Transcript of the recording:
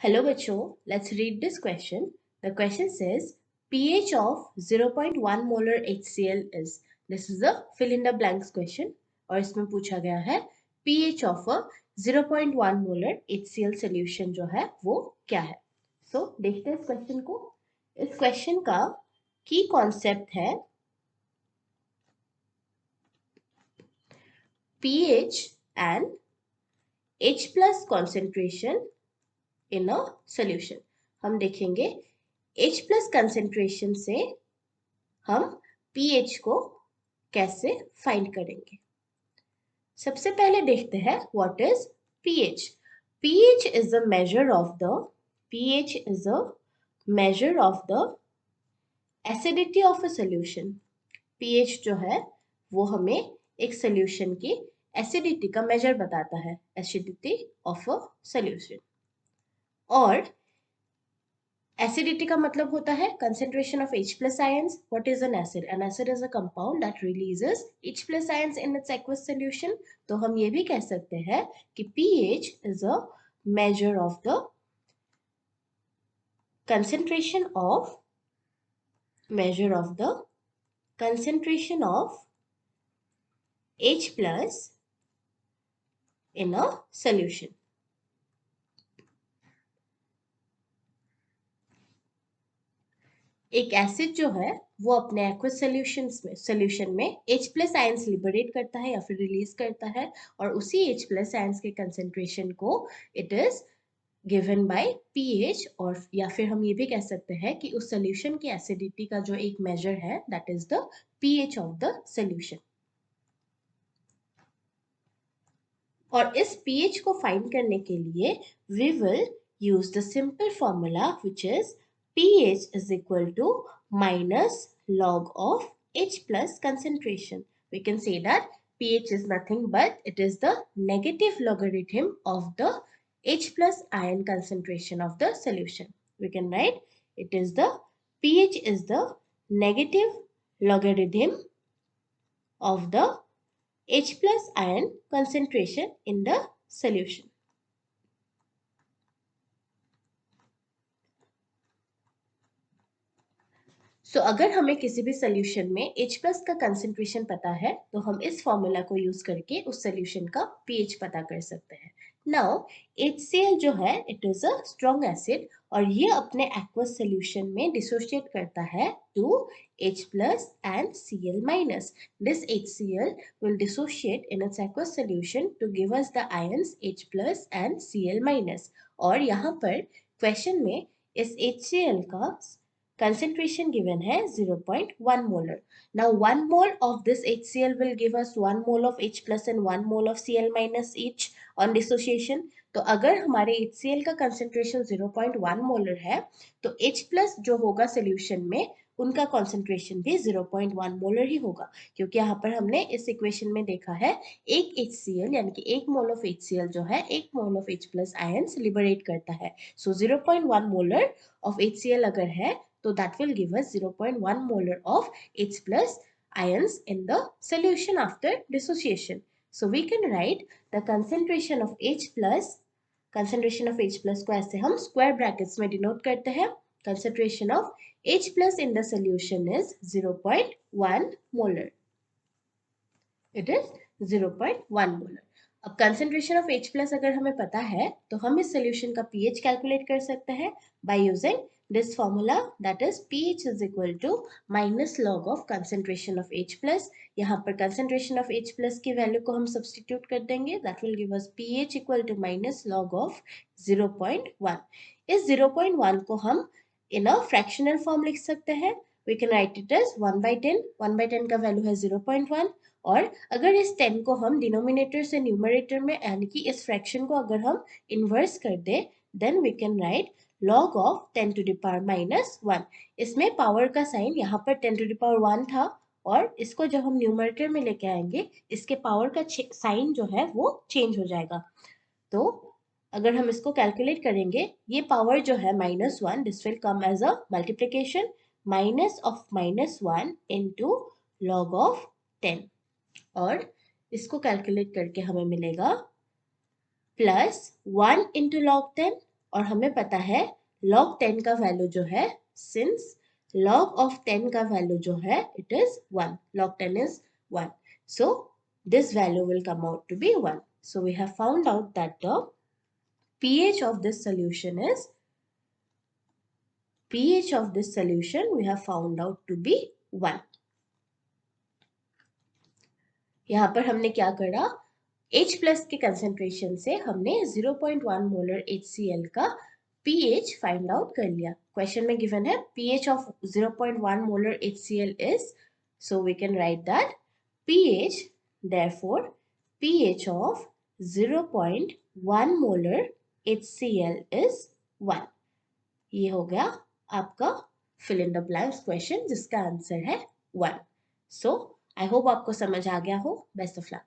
Hello बच्चों, let's read this question. The question says pH of 0.1 molar HCl is. This is a fill in the blanks question और इसमें पूछा गया है pH of a 0.1 molar HCl solution जो है वो क्या है. So देखते हैं इस क्वेश्चन को. इस क्वेश्चन का की कॉन्सेप्ट है pH and H plus concentration in a solution. हम देखेंगे H प्लस कंसेंट्रेशन से हम pH को कैसे फाइंड करेंगे. सबसे पहले देखते हैं what is pH. pH is a measure of the pH is a measure of the acidity of a solution. pH जो है वो हमें एक सॉल्यूशन की एसिडिटी का मेजर बताता है, एसिडिटी ऑफ अ सॉल्यूशन. और एसिडिटी का मतलब होता है concentration of H plus ions. What is an acid? An acid is a compound that releases H plus ions in its aqueous solution. तो हम ये भी कह सकते हैं कि pH is a measure of the concentration of H plus in a solution. एक acid जो है वो अपने एक्वस सॉल्यूशन में H प्लस आयंस लिबरेट करता है या फिर रिलीज करता है और उसी H प्लस आयंस के कंसेंट्रेशन को it is given by pH. और या फिर हम ये भी कह सकते हैं कि उस सॉल्यूशन की एसिडिटी का जो एक मेजर है that is the pH of the solution. और इस pH को फाइंड करने के लिए we will use the simple formula which is pH is equal to minus log of H plus concentration. We can say that pH is nothing but it is the negative logarithm of the H plus ion concentration of the solution. We can write it is the pH is the negative logarithm of the H plus ion concentration in the solution. So, अगर हमें किसी भी solution में H plus का concentration पता है तो हम इस फॉर्मूला को यूज करके उस सोल्यूशन का pH पता कर सकते हैं. नाउ HCl जो है it is a strong acid और ये अपने एक्वस सोल्यूशन में डिसोशिएट करता है to H plus and Cl minus. This HCl will dissociate in its aqueous solution to give us the ions H plus and Cl minus. और यहाँ पर question में इस HCl का concentration given है 0.1 molar. Now 1 mole of this HCl will give us 1 mole of H plus and 1 mole of Cl minus each on dissociation. तो अगर हमारे HCl का concentration 0.1 molar है तो H plus जो होगा solution में उनका concentration भी 0.1 molar ही होगा क्योंकि यहाँ पर हमने इस equation में देखा है एक HCl यानी कि 1 mole of HCl जो है 1 mole of H plus ions liberate करता है. So 0.1 molar of HCl अगर है so that will give us 0.1 molar of H plus ions in the solution after dissociation. So we can write the concentration of H plus को ऐसे हम square brackets में denote करते हैं. Concentration of H plus in the solution is 0.1 molar. It is 0.1 molar. अब concentration of H plus अगर हमें पता है तो हम इस solution का pH calculate कर सकते हैं by using this formula that is pH is equal to minus log of concentration of H plus. यहाँ पर concentration of H plus की value को हम substitute कर देंगे that will give us pH equal to minus log of 0.1. इस 0.1 को हम in a fractional form लिख सकते हैं. We can write it as 1 by 10. 1 by 10 का value है 0.1 और अगर इस 10 को हम डिनोमिनेटर से न्यूमरेटर में यानी कि इस फ्रैक्शन को अगर हम इन्वर्स कर दे then we can write log of 10 to the power minus 1. इसमें पावर का साइन यहाँ पर 10 to the power 1 था और इसको जब हम न्यूमरेटर में लेके आएंगे इसके पावर का साइन जो है वो चेंज हो जाएगा. तो अगर हम इसको कैलकुलेट करेंगे ये पावर जो है -1 this will come as a multiplication minus of -1 into log of 10 और इसको कैलकुलेट करके हमें मिलेगा +1 into log 10 और हमें पता है log 10 का वैल्यू जो है, since log of 10 का वैल्यू जो है it is 1, log 10 is 1, so this value will come out to be 1. So we have found out that the pH of this solution we have found out to be 1. यहाँ पर हमने क्या करा, H plus के concentration से हमने 0.1 molar HCl का pH find out कर लिया. क्वेश्चन में गिवन है pH of 0.1 molar HCl is, so we can write that pH, therefore pH of 0.1 molar HCl is 1. ये हो गया आपका fill in the blanks question जिसका आंसर है 1. So I hope आपको समझ आ गया हो. Best of luck.